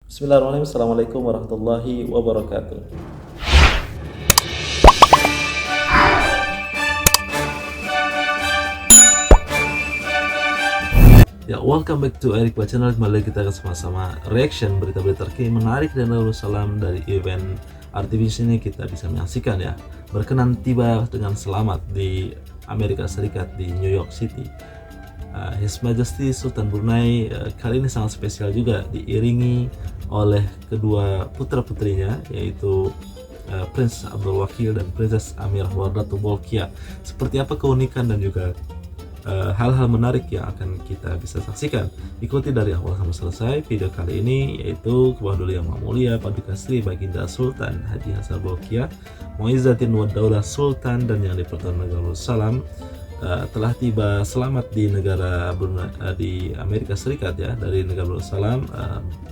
Bismillahirrahmanirrahim. Assalamualaikum warahmatullahi wabarakatuh. Ya, welcome back to Eric Ba Channel. Kembali kita sama-sama reaction berita-berita terkini menarik dan Darussalam dari event RTBC ini kita bisa menyaksikan ya. Berkenan tiba dengan selamat di Amerika Serikat di New York City. His Majesty Sultan Brunei kali ini sangat spesial juga, diiringi oleh kedua putra-putrinya yaitu Prince Abdul Wakil dan Princess Amirah Wardatul Bolkiah. Seperti apa keunikan dan juga hal-hal menarik yang akan kita bisa saksikan, ikuti dari awal sampai selesai video kali ini, yaitu Kebawah Duli Yang Maha Mulia Paduka Sri Baginda Sultan Haji Hasan Bolkiah Muizzatin wa Daulah Sultan dan yang dipertuan Darussalam telah tiba selamat di negara di Amerika Serikat ya, dari negara Darussalam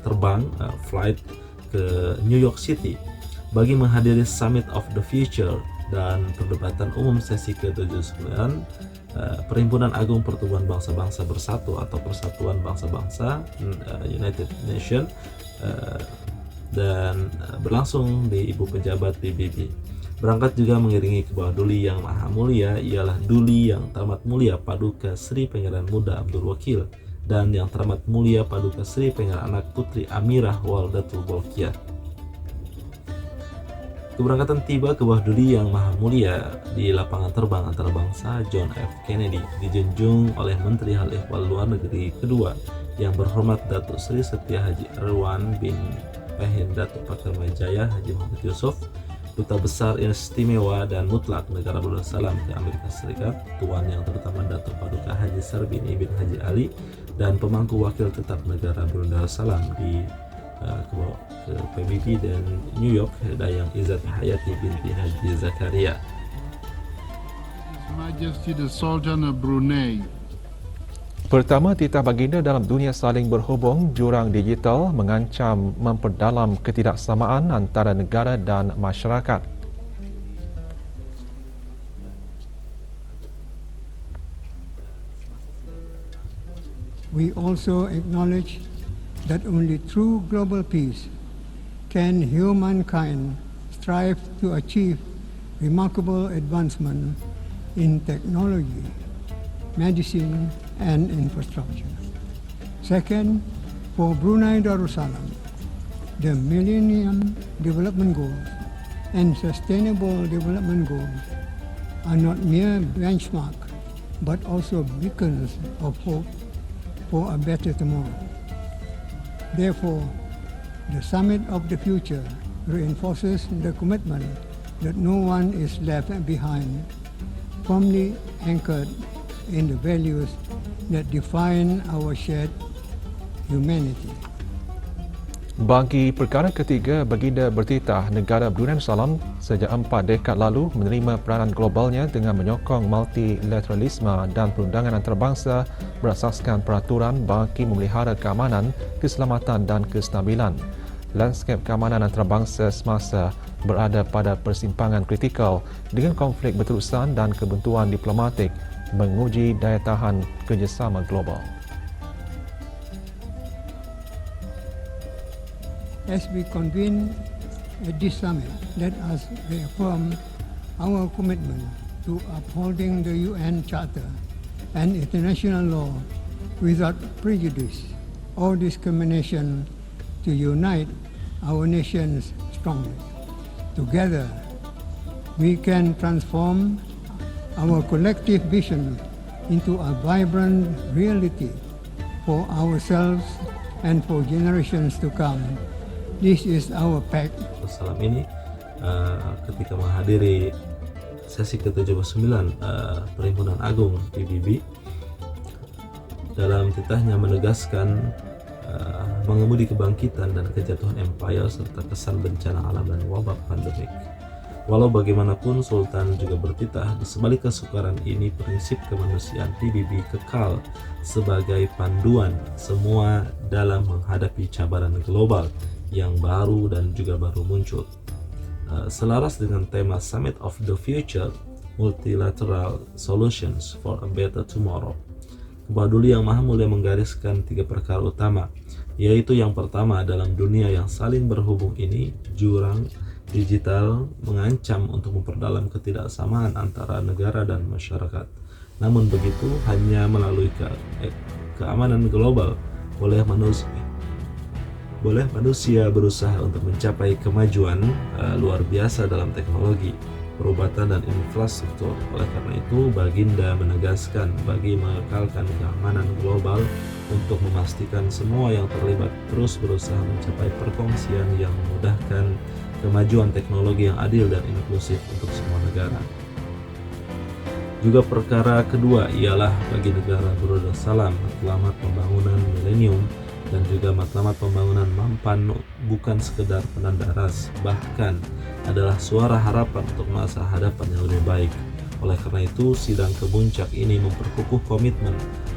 terbang flight ke New York City bagi menghadiri Summit of the Future dan perdebatan umum sesi ke-79 Perhimpunan Agung Pertumbuhan Bangsa-Bangsa Bersatu atau Persatuan Bangsa-Bangsa United Nations dan berlangsung di Ibu Pejabat PBB. Berangkat juga mengiringi Kebawah Duli Yang Maha Mulia ialah Duli Yang Teramat Mulia Paduka Sri Pangeran Muda Abdul Wakil dan Yang Teramat Mulia Paduka Sri Pangeran Anak Putri Amirah Wardatul Bolkiah. Keberangkatan tiba Kebawah Duli Yang Maha Mulia di lapangan terbang antarabangsa John F. Kennedy dijunjung oleh Menteri Hal Ehwal Luar Negeri kedua yang berhormat Datuk Sri Setia Haji Erwan bin Fahin Datuk Pakar Majaya Haji Muhammad Yusuf, Duta Besar Istimewa dan Mutlak Negara Darussalam ke Amerika Serikat, Tuan Yang Terutama Datuk Paduka Haji Sarbini bin Haji Ali, dan pemangku wakil tetap negara Darussalam di ke PBB dan New York, Dayang Izzat Hayati binti Haji Zakaria. His Majesty the Sultan of Brunei. Pertama titah baginda dalam dunia saling berhubung jurang digital mengancam memperdalam ketidaksamaan antara negara dan masyarakat. We also acknowledge that only through global peace can humankind strive to achieve remarkable advancement in technology, medicine, and infrastructure. Second, for Brunei Darussalam, the Millennium Development Goals and Sustainable Development Goals are not mere benchmark, but also beacons of hope for a better tomorrow. Therefore, the Summit of the Future reinforces the commitment that no one is left behind, firmly anchored in the values that define our shared humanity. Bagi perkara ketiga, baginda bertitah negara Brunei Darussalam sejak 4 dekad lalu menerima peranan globalnya dengan menyokong multilateralisme dan perundangan antarabangsa berasaskan peraturan bagi memelihara keamanan, keselamatan dan kestabilan. Lanskap keamanan antarabangsa semasa berada pada persimpangan kritikal dengan konflik berterusan dan kebuntuan diplomatik menguji daya tahan kerjasama global. As we convene at this summit, let us reaffirm our commitment to upholding the UN Charter and international law without prejudice or discrimination to unite our nations strongly. Together, we can transform our collective vision into a vibrant reality for ourselves and for generations to come. This is our pact. Darussalam ini ketika menghadiri sesi ke-79 Perhimpunan Agung PBB, dalam titahnya menegaskan mengemudi kebangkitan dan kejatuhan empire serta kesan bencana alam dan wabak pandemik. Walau bagaimanapun, Sultan juga bertitah di sebalik kesukaran ini prinsip kemanusiaan PBB kekal sebagai panduan semua dalam menghadapi cabaran global yang baru dan juga baru muncul. Selaras dengan tema Summit of the Future, Multilateral Solutions for a Better Tomorrow, Kebawah Duli Yang Maha Mulia menggariskan 3 perkara utama yaitu yang pertama, dalam dunia yang saling berhubung ini, jurang digital mengancam untuk memperdalam ketidaksamaan antara negara dan masyarakat. Namun begitu, hanya melalui keamanan global boleh manusia berusaha untuk mencapai kemajuan luar biasa dalam teknologi, perubatan dan infrastruktur. Oleh karena itu, Baginda menegaskan bagi mengekalkan keamanan global untuk memastikan semua yang terlibat terus berusaha mencapai perkongsian yang memudahkan kemajuan teknologi yang adil dan inklusif untuk semua negara. Juga perkara kedua ialah bagi negara Brunei matlamat pembangunan milenium dan juga matlamat pembangunan mampan bukan sekedar penanda ras, bahkan adalah suara harapan untuk masa hadapan yang lebih baik. Oleh karena itu, sidang kemuncak ini memperkukuh komitmen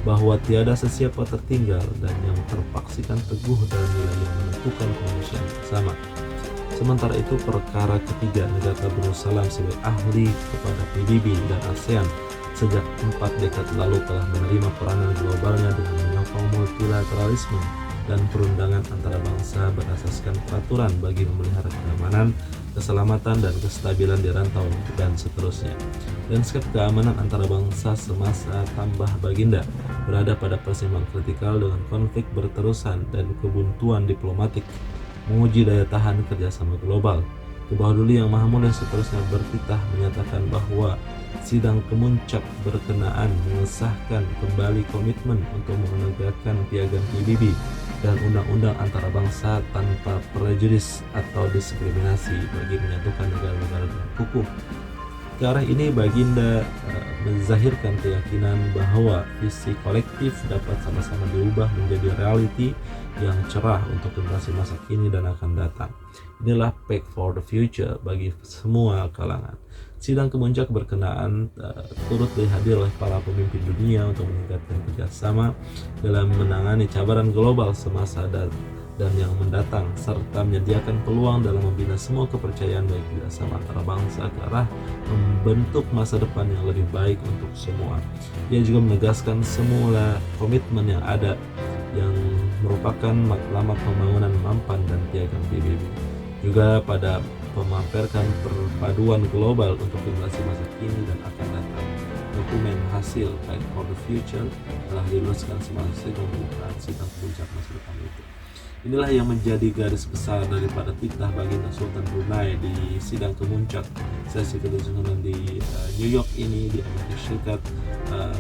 bahwa tiada sesiapa tertinggal dan yang terpaksikan teguh dalam nilai yang menentukan kemanusiaan bersama. Sementara itu, perkara ketiga, negara Brunei sebagai ahli kepada PBB dan ASEAN sejak 4 dekad lalu telah menerima peranan globalnya dengan menyokong multilateralisme dan perundangan antara bangsa berasaskan peraturan bagi memelihara keamanan, keselamatan, dan kestabilan di rantau dan seterusnya. Lanskap keamanan antara bangsa semasa tambah Baginda berada pada persimpangan kritikal dengan konflik berterusan dan kebuntuan diplomatik, menguji daya tahan kerjasama global. Ke bawah dulu Yang Maha Mulia seterusnya bertitah menyatakan bahwa sidang kemuncak berkenaan mengesahkan kembali komitmen untuk menegakkan piagam PBB dan undang-undang antara bangsa tanpa prejudis atau diskriminasi bagi menyatukan negara-negara dengan kukuh. Ke arah ini, Baginda menzahirkan keyakinan bahwa visi kolektif dapat sama-sama diubah menjadi reality yang cerah untuk generasi masa kini dan akan datang. Inilah Pact for the Future bagi semua kalangan. Sidang kemuncak berkenaan turut dihadir oleh para pemimpin dunia untuk meningkatkan kerjasama dalam menangani cabaran global semasa dan yang mendatang, serta menyediakan peluang dalam membina semua kepercayaan baik kerjasama antara bangsa ke arah membentuk masa depan yang lebih baik untuk semua. Ia juga menegaskan semula komitmen yang ada yang merupakan matlamat pembangunan mampan dan piagam PBB. Juga pada memamerkan perpaduan global untuk generasi masa kini dan akan datang. Dokumen hasil Pact for the Future telah diluluskan sebagai pembukaan sidang kemuncak masa depan itu. Inilah yang menjadi garis besar daripada titah Baginda Sultan Brunei di sidang kemuncak sesi ke-79 di New York ini di Amerika Serikat,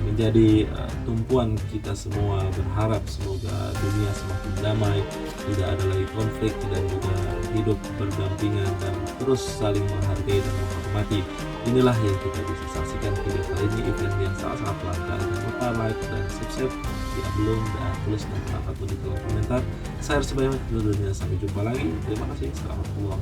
menjadi tumpuan kita semua berharap semoga dunia semakin damai, tidak ada lagi konflik dan juga hidup berdampingan dan terus saling menghargai dan menghormati. Inilah yang kita bisa saksikan video kali ini, event yang sangat-sangat langka. Jangan lupa like dan subscribe jika belum, dan tuliskan pendapatmu di kolom komentar. Saya harus sebanyak itu dunia, sampai jumpa lagi. Terima kasih, selamat pulang.